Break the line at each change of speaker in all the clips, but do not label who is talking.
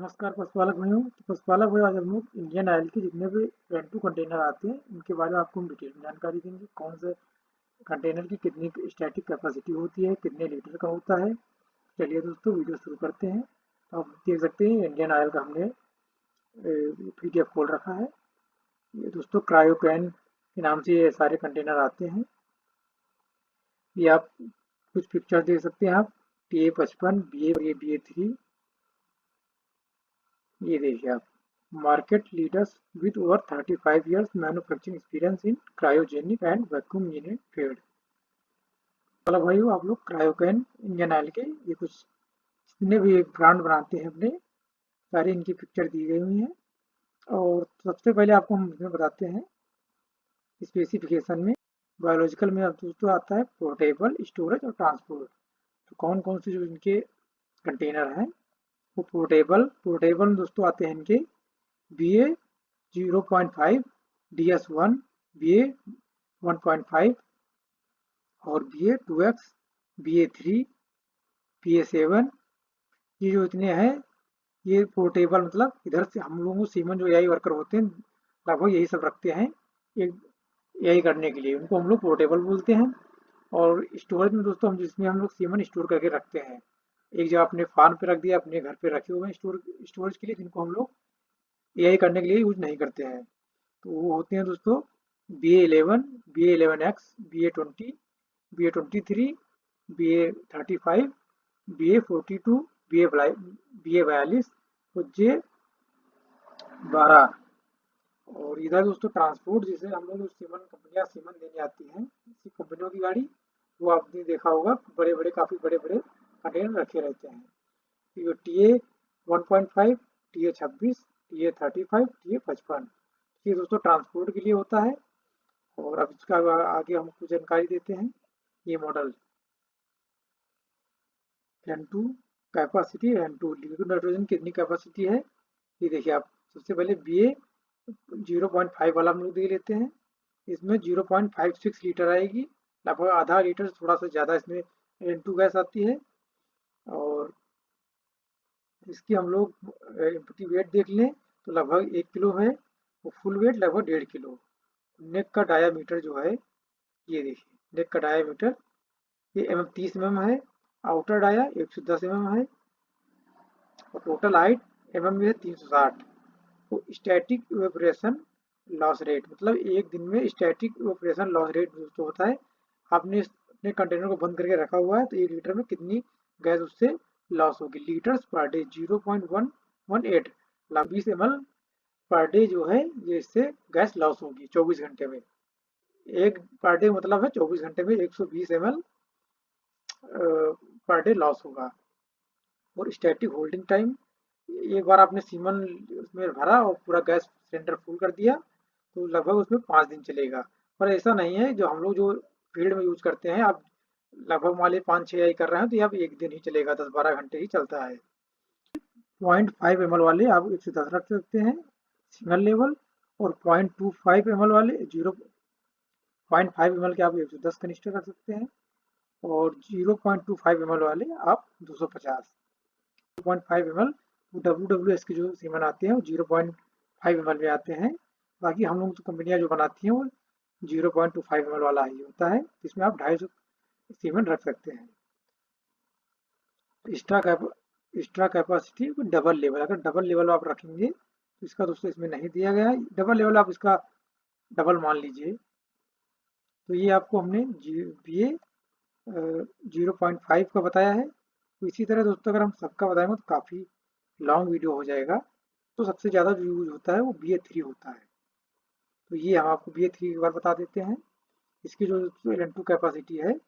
नमस्कार पशुपालक भाइयों। तो पशुपालक भाई, आज हम लोग इंडियन ऑयल के जितने भी रेंटू कंटेनर आते हैं उनके बारे में आपको हम डिटेल में जानकारी देंगे। कौन से कंटेनर की कितनी स्टैटिक कैपेसिटी होती है, कितने लीटर का होता है। चलिए दोस्तों, वीडियो शुरू करते हैं। तो आप देख सकते हैं इंडियन ऑयल का हमने PDF खोल रखा है। ये दोस्तों क्रायोकैन के नाम से ये सारे कंटेनर आते हैं। ये आप कुछ पिक्चर देख सकते हैं। आप TA55 BA3, ये देखिए आप, market leaders with over 35 years manufacturing experience in cryogenic and vacuum unit trade. चलो भाइयों, आप लोग क्रायोकैन इंडियन ऑयल के ये कुछ जितने भी ब्रांड बनाते हैं अपने, सारे इनकी पिक्चर दी गई हुई हैं। और सबसे पहले आपको हम इसमें बताते हैं स्पेसिफिकेशन में। बायोलॉजिकल में अब दोस्तों आता है पोर्टेबल, स्टोरेज और ट्रांसपोर्ट। तो कौन कौन से जो इनके कंटेनर हैं वो पोर्टेबल दोस्तों आते हैं इनके BA 0.5, DS1, BA 1.5 और BA 2X, BA3, BA7। ये जो इतने हैं ये पोर्टेबल, मतलब इधर से हम लोगों सीमन जो AI वर्कर होते हैं लगभग यही सब रखते हैं एक AI करने के लिए, उनको हम लोग पोर्टेबल बोलते हैं। और स्टोरेज में दोस्तों हम जिसमें हम लोग सीमन स्टोर करके रखते हैं, एक जगह अपने फार्म पे रख दिया, अपने घर पे रखे हुए हैं स्टोरेज के लिए, जिनको हम लोग AI करने के लिए यूज नहीं करते हैं। तो वो होते हैं दोस्तों BA11, BA11X, BA20, BA23, BA35, BA42, BA42 और J12। और इधर दोस्तों ट्रांसपोर्ट, जिसे हम लोग सीमन देने आती हैं, इसी कंपनियों की गाड़ी, वो आपने देखा होगा काफ़ी बड़े बड़े कंटेनर रखे रहते हैं। तो TA 1.5, TA 26, TA 35, TA 55, ये दोस्तों ट्रांसपोर्ट के लिए होता है। और अब इसका आगे हम कुछ जानकारी देते हैं। ये model N2 capacity, N2 liquid nitrogen कितनी कैपेसिटी है ये देखिए आप। सबसे पहले BA 0.5 वाला हम लोग दे लेते हैं। इसमें 0.56 लीटर आएगी, लगभग आधा लीटर थोड़ा सा ज़्यादा इसमें N2 गैस आती है। और इसकी हम लोग एम्प्टी वेट देख लें तो लगभग 1 किलो है, और फुल वेट लगभग 1.5 किलो। नेक का डायामीटर जो है, ये देखिए नेक का डायामीटर ये 30 mm है, आउटर डाया 110 mm है, और टोटल हाइट में है 360। तो स्टैटिक इवेपोरेशन लॉस रेट, मतलब एक दिन में स्टैटिक इवेपोरेशन लॉस रेट जो होता है, आपने अपने कंटेनर को बंद करके रखा हुआ है तो 1 लीटर में कितनी गैस उससे लॉस होगी। Litres per day 0.118, 20 ml per day जो है ये इससे गैस लॉस होगी 24 घंटे में। एक पर डे मतलब है 24 घंटे में 120 ml पर डे लॉस होगा। और स्टैटिक होल्डिंग टाइम, एक बार आपने सीमन उसमें भरा और पूरा गैस सिलेंडर फुल कर दिया तो लगभग उसमें 5 दिन चलेगा। पर ऐसा नहीं है, जो हम लोग जो फील्ड में यूज करते हैं, आप लगभग मान लीजिए 5-6 AI कर रहे हैं तो ये आप एक दिन ही चलेगा, 10-12 घंटे ही चलता है। 0.5 ml वाले आप 110 रख सकते हैं सिंगल लेवल, और 0.25 ml वाले 0.5 ml के आप 110 कनिस्टर कर सकते हैं, और 0.25 ml वाले आप 250। 0.5 ml WWS के जो सीमन आते हैं वो 0.5 ml में आते हैं। बाकी हम लोग तो कंपनियां जो बनाती हैं वो 0.25 ml वाला ही होता है, जिसमें आप 250 सीमन रख सकते हैं। एक्स्ट्रा कैपेसिटी डबल लेवल, अगर डबल लेवल आप रखेंगे तो इसका दोस्तों इसमें नहीं दिया गया है। डबल लेवल आप इसका डबल मान लीजिए। तो ये आपको हमने BA 0.5 का बताया है। तो इसी तरह दोस्तों अगर हम सबका बताएंगे तो काफ़ी लॉन्ग वीडियो हो जाएगा। तो सबसे ज़्यादा जो यूज होता है वो BA3 होता है। तो ये हम आपको BA3 एक बार बता देते हैं। इसकी जो LN2 कैपेसिटी है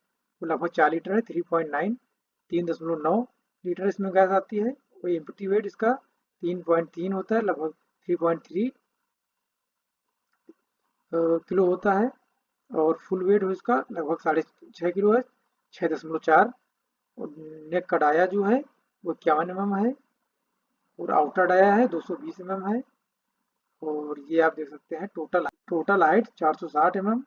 वो लगभग 4 लीटर है, 3.9, 3.9 लीटर इसमें गैस आती है। और एम्प्टी वेट इसका 3.3 होता है, लगभग 3.3 किलो होता है। और फुल वेट हो इसका लगभग 6.5 किलो है, 6.4। और नेक का डाया जो है वो 51 mm है, और आउटर डाया है 220 mm है। और ये आप देख सकते हैं टोटल हाइट 460 mm।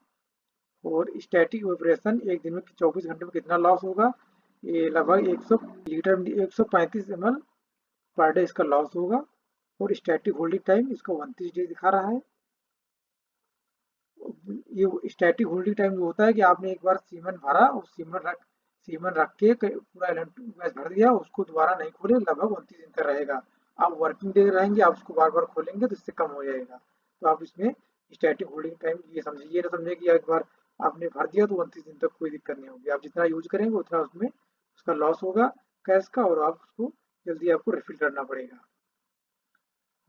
और स्टैटिक इवेपोरेशन एक दिन में 24 घंटे में कितना लॉस होगा, ये लगभग 100 लीटर 135 ml पर डे इसका लॉस होगा। और स्टैटिक होल्डिंग टाइम इसका 29 डे दिखा रहा है। ये स्टैटिक होल्डिंग टाइम जो होता है कि आपने एक बार सीमन भरा और सीमन रख के पूरा गैस भर दिया, उसको दोबारा नहीं खोले, लगभग 29 दिन तक रहेगा। आप वर्किंग डे रहेंगे, आप उसको बार बार खोलेंगे तो इससे कम हो जाएगा। तो आप इसमें स्टैटिक होल्डिंग टाइम ये समझिए, ये ना समझे कि एक बार आपने भर दिया तो 29 दिन तक कोई दिक्कत नहीं होगी। आप जितना यूज करेंगे उतना उसमें उसका लॉस होगा कैश का, और आप उसको जल्दी आपको रिफिल करना पड़ेगा।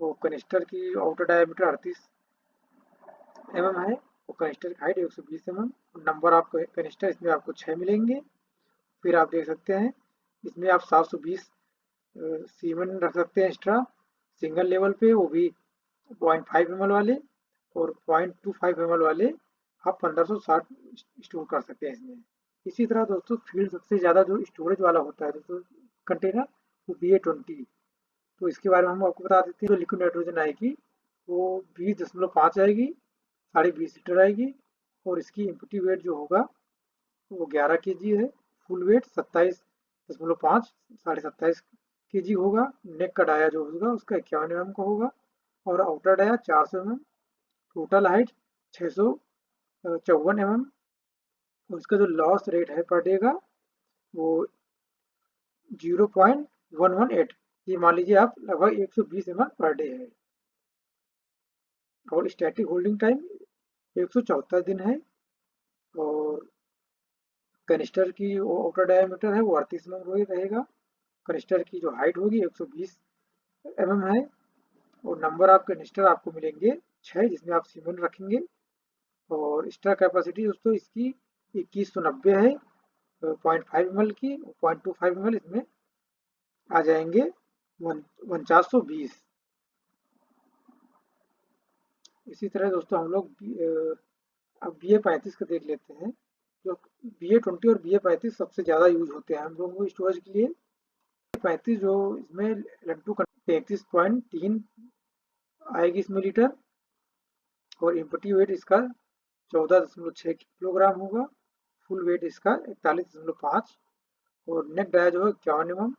वो कनिस्टर की आउटर डायमीटर 38 mm है, और कनिस्टर की height 120 mm। Number of canister इसमें आपको 6 मिलेंगे। फिर आप देख सकते हैं इसमें आप 720 सीमेंट रख सकते हैं एक्स्ट्रा सिंगल लेवल पे, वो भी 0.5 ml वाले, और 0.25 ml वाले आप 1560 स्टोर कर सकते हैं इसमें। इसी तरह दोस्तों फील्ड सबसे ज़्यादा जो स्टोरेज वाला होता है दोस्तों कंटेनर, वो BA20। तो इसके बारे में हम आपको बता देते हैं। जो लिक्विड नाइट्रोजन आएगी वो 20.5 आएगी, 20.5 लीटर आएगी। और इसकी इम्पटी वेट जो होगा वो 11 kg है। फुल वेट 27.5 27.5 kg होगा। नेक का डाया जो होगा उसका 51 mm का होगा, और outer dia 400 mm। Total height 654 mm। और इसका जो लॉस रेट है पर डे का वो 0.118, ये मान लीजिए आप लगभग 120 ml पर डे है। और स्टैटिक होल्डिंग टाइम 174 दिन है। और कनिस्टर की आउटर डायमीटर है वो 38 mm रहेगा। कनिस्टर की जो हाइट होगी 120 mm है। और नंबर ऑफ कनिस्टर आपको मिलेंगे 6, जिसमें आप सीमेंट रखेंगे। और स्टर कैपेसिटी दोस्तों इसकी 2190 है 0.5 ml की, 0.25 ml इसमें आ जाएंगे 4920। इसी तरह दोस्तों हम लोग अब BA35 का देख लेते हैं। जो BA20 और BA35 सबसे ज़्यादा यूज होते हैं हम लोगों को स्टोरेज के लिए। 35 जो इसमें लट्टू 33.3 आएगी इसमें लीटर, और इम्पटी वेट इसका 14.6 किलोग्राम होगा। फुल वेट इसका 41.5। और नेक डाया जो है 51 mm।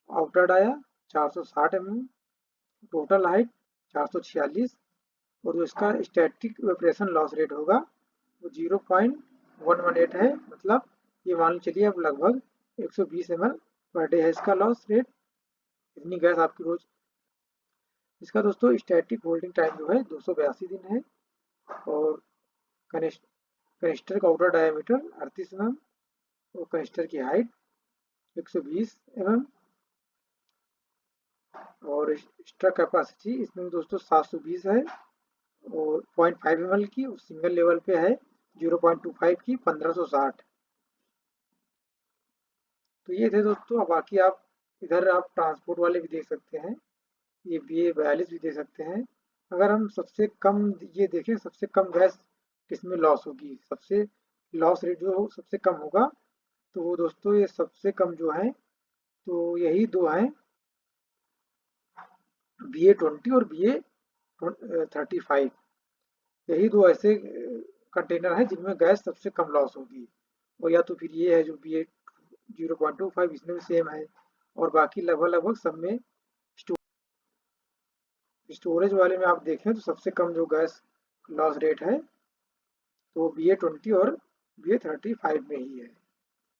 Outer dia 460 mm। Total height 446। और जो इसका स्टैटिक इवेपोरेशन लॉस रेट होगा वो 0.118 है। मतलब ये मान चलिए अब लगभग 120 ml पर डे है इसका लॉस रेट। इतनी गैस आपकी रोज। इसका दोस्तों स्टैटिक होल्डिंग टाइम जो है 282 दिन है। और कनिस्टर का आउटर डायमीटर 38 mm। और कनिस्टर की हाइट 120 mm। और एक्स्ट्रा कैपेसिटी इसमें दोस्तों 720 है, और 0.5 ml की, और सिंगल लेवल पे है 0.25 की 1560। तो ये थे दोस्तों। अब बाकी आप इधर आप ट्रांसपोर्ट वाले भी देख सकते हैं, ये BA42 भी दे सकते हैं। अगर हम सबसे कम ये देखें, सबसे कम गैस किसमें लॉस होगी, सबसे लॉस रेट जो सबसे कम होगा, तो वो दोस्तों ये सबसे कम जो है तो यही दो हैं, BA20 और BA35। यही दो ऐसे कंटेनर हैं जिनमें गैस सबसे कम लॉस होगी। और या तो फिर ये है जो BA0.25, इसमें भी सेम है। और बाकी लगभग लगभग सब में स्टोरेज वाले में आप देखें तो सबसे कम जो गैस लॉस रेट है तो BA20 और BA35 में ही है।